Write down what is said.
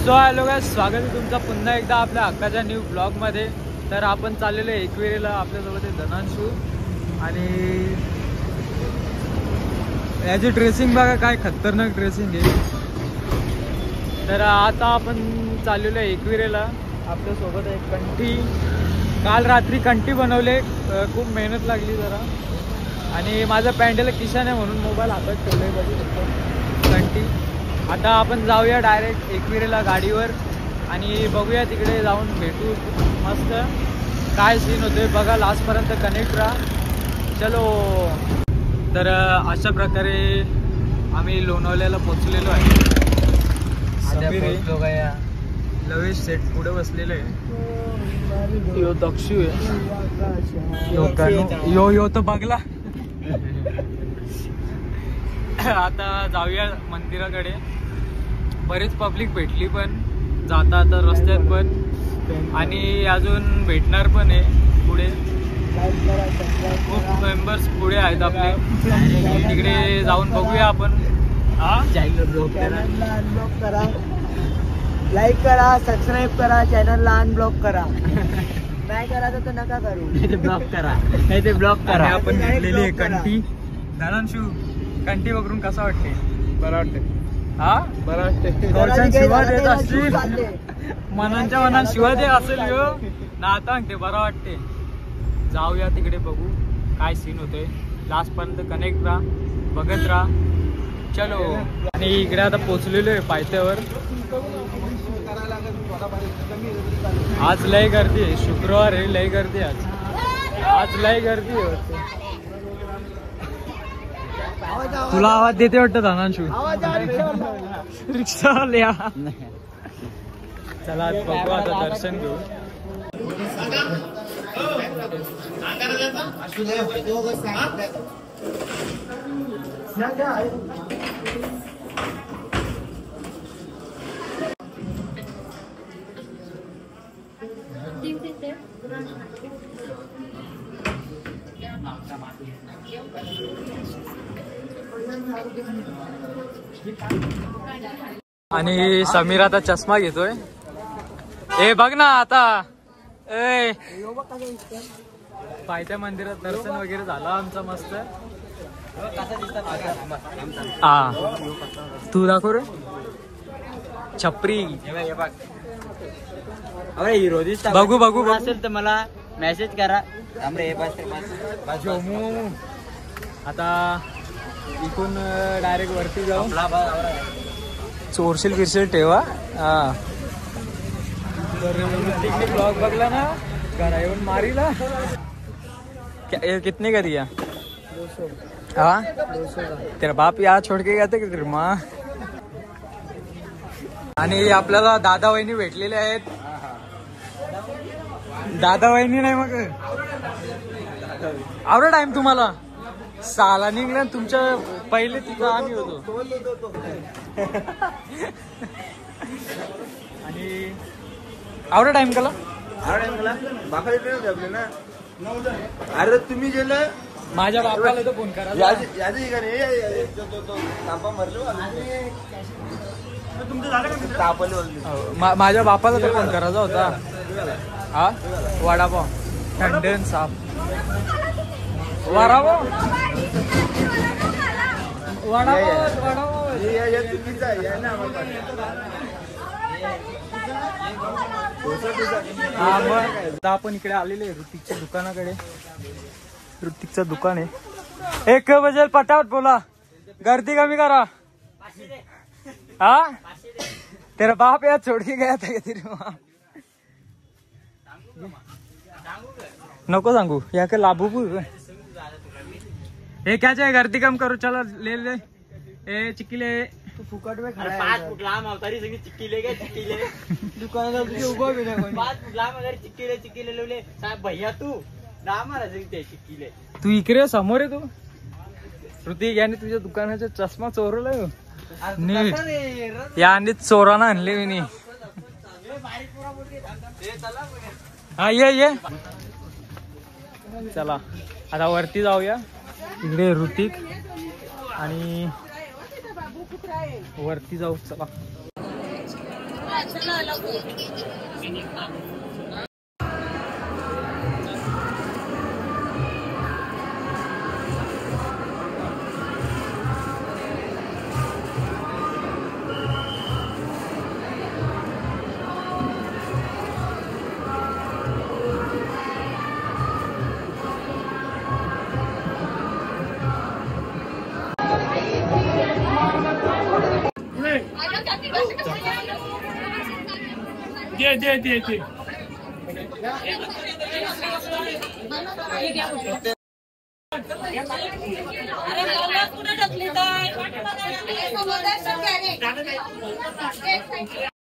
So hello guys, स्वागत आहे तुमचं पुन्हा एकदा आपल्या हक्काच्या न्यू ब्लॉग मध्ये। तर आपण चाललेलो आहे एकविरेला, आपल्यासोबत आहे धनांशू आणि याची ड्रेसिंग बघा, काय खतरनाक ड्रेसिंग आहे। तर आता आपण चाललेलो आहे एकविरेला, आपल्यासोबत आहे कंठी। काल रात्री कंठी बनवले, खूप मेहनत लागली जरा, आणि माझा पॅन्टला किशन आहे म्हणून मोबाईल हातात ठेवले बघू शकतो कंठी। आता आपण जाऊया डायरेक्ट एकविरेला गाडीवर आणि बघूया, तिकडे जाऊन भेटू, मस्त काय सीन होते बघा, लास्टपर्यंत कनेक्ट राहा। चलो। तर अशा प्रकारे आम्ही लोणावळ्याला पोचलेलो आहे। लवेश सेट पुढे बसलेलो आहे, यो दक्षू आहे, यो तर बघला। आता जाऊया मंदिराकडे, बरेच पब्लिक भेटली पण जाता आता रस्त्यात पण, आणि अजून भेटणार पण आहे पुढे, खूप मेंबर्स पुढे आहेत आपले। तिकडे जाऊन बघूया आपण। चॅनलला अनब्लॉक करा, लाईक करा, सबस्क्राईब करा, चॅनलला अनब्लॉक करा। नाही करायचं तर नका करू, ब्लॉक करा, नाही ते ब्लॉक करा। आपण घेतलेली आहे कंठी। धनांशू, कंठी वगैरे कसा वाटते? बरं वाटते, हा बरं वाटते। शिवा देत असतील, मनांच्या मनात शिवा देत असेल ना, आता ते बरं वाटते। जाऊया तिकडे, बघू काय सीन होतोय, लास्ट पर्यंत कनेक्ट राहा, बघत राहा। चलो। आणि इकडे आता पोचलेलो आहे पायथ्यावर। आज लय गर्दी आहे, शुक्रवार आहे, लय गर्दी आज लय गर्दी आहे। तुला आवाज देते वाटतं धनांशू? रिक्षा लिया। चला बघू, आता दर्शन घेऊ। आणि समीर आता चष्मा घेतोय, ए बघ ना आता। ए पायथ्या मंदिरात दर्शन वगैरे झालं आमचं मस्त। हा तू दाखव रे छपरी। बघू बघू असेल तर मला मेसेज करा। आता इथून डायरेक्ट वरती जाऊ, चोरशील गिरशील ठेवा। हा तर ब्लॉग बघला ना, घरा येऊन मारीला। कितने का दिया? 200। हाँ, तेरा बाप यहाँ छोड़ के गया था कि माँ? आणि आपल्याला दादा वहिनी भेटलेले आहेत। दादा वहिनी नाही मग आवडा टाइम तुम्हाला साला निघला, तुमच्या पहिले तिथं आम्ही होतो। आणि आवडा टाइम कला ना, अरे तुम्ही गेलं माझ्या बापाला तर फोन करा। माझ्या बापाला तर फोन करायचा होता। हा वडापाव थंडन साप वडापाव हा मग आपण इकडे आलेले ऋतिकच्या दुकानाकडे। ऋतिकचं दुकान आहे। 1 बजेल पटापट बोला, गर्दी कमी करा। हाँ तेरा बाप यार छोड़ के गया था तेरे वहाँ। नको सांगू या के लाभू हे क्या चाहिए, गर्दी कम करो, चलो ले ले। ए चिक्की ले, तू फुकट में खड़ा है। 5 फुट लाम अवतारी संगी चिक्की ले गए, चिक्की ले दुकानदार तुझे उभा भी नाही। 5 फुट लाम अगर चिक्की ले ले साहेब भैया, तू ना मारा ते चिक्की ले। तू इकडे समोर आहे तू। ऋतिक याने तुझ्या दुकानाचा चष्मा चोरला याने, चोराना आणले मी। हा ये चला आता वरती जाऊया। इकडे ऋतिक आणि वरती जाऊ चला। दे अरे